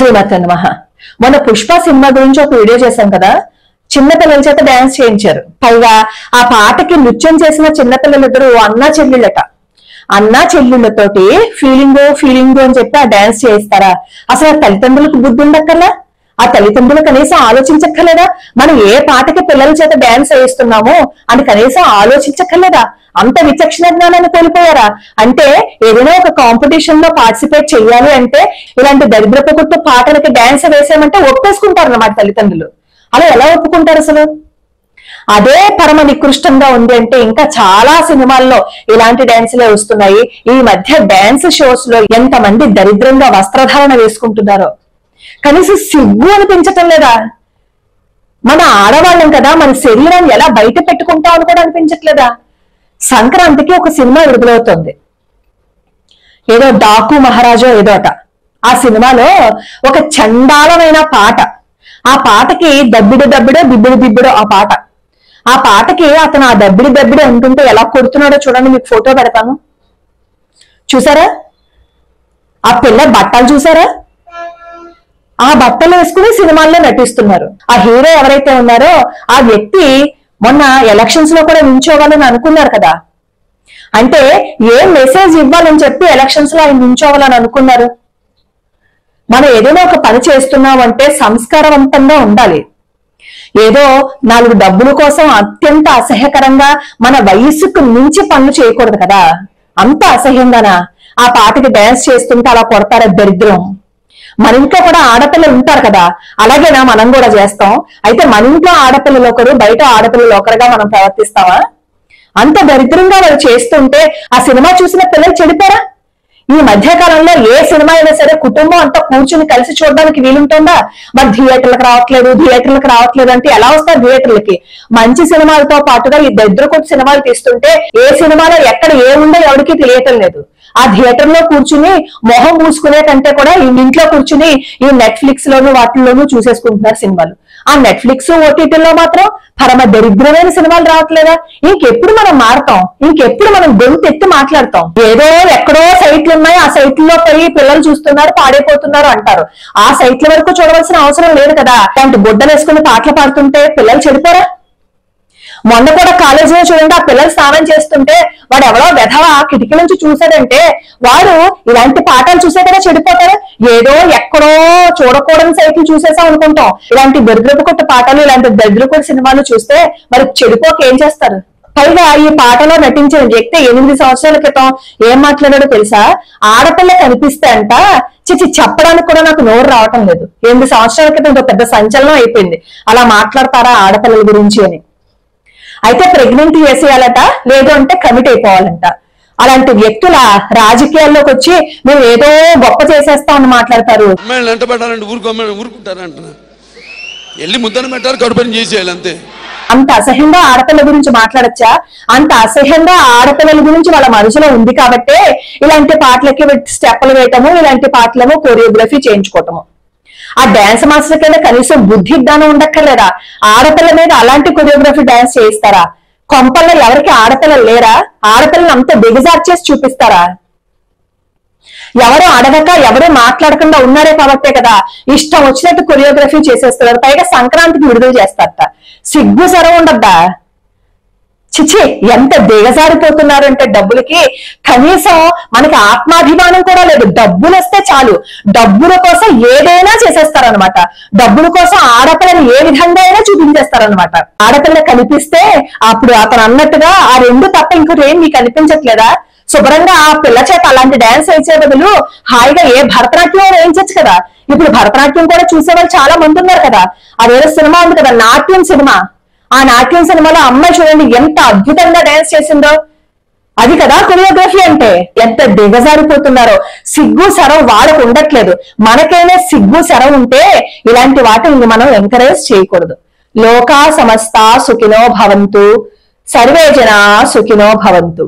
శ్రీమతి నమః. మొన్న పుష్ప సినిమా గురించి ఒక వీడియో చేశాం కదా, చిన్నపిల్లల చేత డాన్స్ చేయించారు. పైగా ఆ పాటకి నృత్యం చేసిన చిన్నపిల్లలిద్దరు అన్నా చెల్లెళ్ళట. అన్నా చెల్లెళ్ళతోటి ఫీలింగ్ అని చెప్పి ఆ డాన్స్ చేయిస్తారా? అసలు ఆ తల్లిదండ్రులకు బుద్ధి ఉండక్కర్లా? ఆ తల్లిదండ్రులు కనీసం ఆలోచించక్కర్లేదా? మనం ఏ పాటకి పిల్లల చేత డాన్స్ వేయిస్తున్నామో అని కనీసం ఆలోచించక్కర్లేదా? అంత విచక్షణ జ్ఞానాన్ని కోల్పోయారా? అంటే ఏదైనా ఒక కాంపిటీషన్ లో పార్టిసిపేట్ చెయ్యాలి అంటే ఇలాంటి దరిద్రపు గుర్తు పాటలకి డాన్స్ వేసామంటే ఒప్పేసుకుంటారు అన్నమాట తల్లిదండ్రులు. అలా ఎలా ఒప్పుకుంటారు అసలు? అదే పరమ నికృష్టంగా ఉంది అంటే ఇంకా చాలా సినిమాల్లో ఇలాంటి డాన్సులే వస్తున్నాయి. ఈ మధ్య డాన్స్ షోస్ లో ఎంతమంది దరిద్రంగా వస్త్రధారణ వేసుకుంటున్నారో కనీసం సిగ్గు అనిపించటం లేదా? మన ఆడవాళ్ళం కదా, మన శరీరాన్ని ఎలా బయట పెట్టుకుంటాం అని కూడా అనిపించట్లేదా? సంక్రాంతికి ఒక సినిమా విడుదలవుతుంది, ఏదో డాకు మహారాజో ఏదోట. ఆ సినిమాలో ఒక చండాలమైన పాట, ఆ పాటకి బిబ్బిడు ఆ పాటకి అతను ఆ దబ్బిడి అంటుంటే ఎలా కొడుతున్నాడో చూడండి, మీకు ఫోటో పెడతాను. చూసారా? ఆ పిల్ల బట్టలు చూసారా? ఆ బట్టలు వేసుకుని సినిమాల్లో నటిస్తున్నారు. ఆ హీరో ఎవరైతే ఉన్నారో ఆ వ్యక్తి మొన్న ఎలక్షన్స్ లో కూడా నించోవాలని అనుకున్నారు కదా. అంటే ఏం మెసేజ్ ఇవ్వాలని చెప్పి ఎలక్షన్స్ లో ఆయన నించోవాలని అనుకున్నారు? మనం ఏదైనా ఒక పని చేస్తున్నాం అంటే సంస్కారవంతంగా ఉండాలి. ఏదో 4 డబ్బుల కోసం అత్యంత అసహ్యకరంగా మన వయస్సుకు మించి పనులు చేయకూడదు కదా. అంత అసహ్యంగానా ఆ పాటకి డాన్స్ చేస్తుంటే అలా కొడతారా దరిద్రం? మన ఇంట్లో కూడా ఆడపిల్లలు ఉంటారు కదా, అలాగేనా మనం కూడా చేస్తాం? అయితే మన ఇంట్లో ఆడపిల్లలు ఒకరు, బయట ఆడపిల్లలు ఒకరుగా మనం ప్రవర్తిస్తామా? అంత దరిద్రంగా వాళ్ళు చేస్తుంటే ఆ సినిమా చూసిన పిల్లలు చెడిపోరా? ఈ మధ్య కాలంలో ఏ సినిమా అయినా సరే కుటుంబం అంతా కూర్చుని కలిసి చూడడానికి వీలుంటుందా? మరి థియేటర్లకు రావట్లేదు అంటే ఎలా వస్తారు థియేటర్లకి? మంచి సినిమాలతో పాటుగా ఈ దరిద్రకొట్టు సినిమాలు తీస్తుంటే ఏ సినిమాలో ఎక్కడ ఏముందో ఎవరికి తెలియటం లేదు. ఆ థియేటర్ లో కూర్చుని మొహం మూసుకునే కంటే కూడా ఈ ఇంట్లో కూర్చుని ఈ నెట్ఫ్లిక్స్ లోను వాటిల్లోనూ చూసేసుకుంటున్నారు సినిమాలు. ఆ నెట్ఫ్లిక్స్ ఓటీటీలో మాత్రం పరమ దరిద్రమైన సినిమాలు రావట్లేదా? ఇంకెప్పుడు మనం మారుతాం? ఇంకెప్పుడు మనం గొంతు ఎత్తి మాట్లాడతాం? ఏదో ఎక్కడో సైట్లు ఉన్నాయి, ఆ సైట్లలో పోయి పిల్లలు చూస్తున్నారు, పాడైపోతున్నారు అంటారు. ఆ సైట్ల వరకు చూడవలసిన అవసరం లేదు కదా. అలాంటి బుడ్డలు వేసుకుని పాటలు పాడుతుంటే పిల్లలు చెడిపోరా? మొన్న కూడా కాలేజీలో చూడండి, ఆ పిల్లలు స్నానం చేస్తుంటే వాడు ఎవడో వెధవ కిటికీ నుంచి చూసాడంటే వాడు ఇలాంటి పాటలు చూసే కదా చెడిపోతారు. ఏదో ఎక్కడో చూడకూడని సైట్లు చూసేసాం అనుకుంటాం. ఇలాంటి దరిద్రపు కొట్ట పాటలు, ఇలాంటి దరిద్రపు సినిమాలు చూస్తే మరి చెడిపోక ఏం చేస్తారు? పైగా ఈ పాటలో నటించిన వ్యక్తి 8 సంవత్సరాల క్రితం ఏం మాట్లాడాడో తెలుసా? ఆడపిల్ల కనిపిస్తే అంట చెప్పడానికి కూడా నాకు నోరు రావటం లేదు. 8 సంవత్సరాల క్రితం పెద్ద సంచలనం అయిపోయింది. అలా మాట్లాడతారా ఆడపిల్లల గురించి అని? అయితే ప్రెగ్నెంట్ చేసేయాలట, లేదు అంటే కమిట్ అయిపోవాలంట. అలాంటి వ్యక్తుల రాజకీయాల్లోకి వచ్చి మేము ఏదో గొప్ప చేసేస్తామని మాట్లాడతారు. అంత అసహ్యంగా ఆడపిల్ల గురించి మాట్లాడచ్చా? అంత అసహ్యంగా ఆడపిల్లల గురించి వాళ్ళ మనసులో ఉంది కాబట్టే ఇలాంటి పాటలకి స్టెప్పులు వేయటము, ఇలాంటి పాటలను కొరియోగ్రఫీ చేయించుకోవటము. ఆ డాన్స్ మాస్టర్ కింద కనీసం బుద్ధి జ్ఞానం ఉండక్కర్లేదా? ఆడపిల్ల మీద అలాంటి కొరియోగ్రఫీ డాన్స్ చేయిస్తారా? కొంపల్లో ఎవరికి ఆడపిల్లలు లేరా? ఆడపిల్లని అంత దిగజార్చేసి చూపిస్తారా? ఎవరు అడగక ఎవరు మాట్లాడకుండా ఉన్నారే కాబట్టే కదా ఇష్టం వచ్చినట్టు కొరియోగ్రఫీ చేసేస్తున్నారు. పైగా సంక్రాంతికి విడుదల చేస్తారట. సిగ్గు సరం ఉండద్దా? చిచి, ఎంత దిగజారిపోతున్నారంటే డబ్బులకి కనీసం మనకి ఆత్మాభిమానం కూడా లేదు. డబ్బులు వస్తే చాలు, డబ్బుల కోసం ఏదైనా చేసేస్తారనమాట. డబ్బుల కోసం ఆడపిల్లని ఏ విధంగా అయినా చూపించేస్తారనమాట. ఆడపిల్ల కనిపిస్తే అప్పుడు అతను అన్నట్టుగా ఆ 2 తప్ప ఇంకోటి ఏం మీకు అనిపించట్లేదా? శుభ్రంగా ఆ పిల్ల చేత అలాంటి డాన్స్ వేసే బదులు హాయిగా ఏ భరతనాట్యం వేయించచ్చు కదా. ఇప్పుడు భరతనాట్యం కూడా చూసేవాళ్ళు చాలా మంది ఉన్నారు కదా. అదేదో సినిమా ఉంది కదా, నాట్యం సినిమా. ఆ నాట్యం సినిమాలో అమ్మాయి చూడండి ఎంత అద్భుతంగా డాన్స్ చేసిందో. అది కదా కొరియోగ్రఫీ అంటే. ఎంత దిగజారిపోతున్నారో. సిగ్గు సరం వాళ్ళకు ఉండట్లేదు. మనకైనా సిగ్గు సరం ఉంటే ఇలాంటి వాటిని మనం ఎంకరేజ్ చేయకూడదు. లోకా సమస్త సుఖినో భవంతు, సర్వే జనా సుఖినో భవంతు.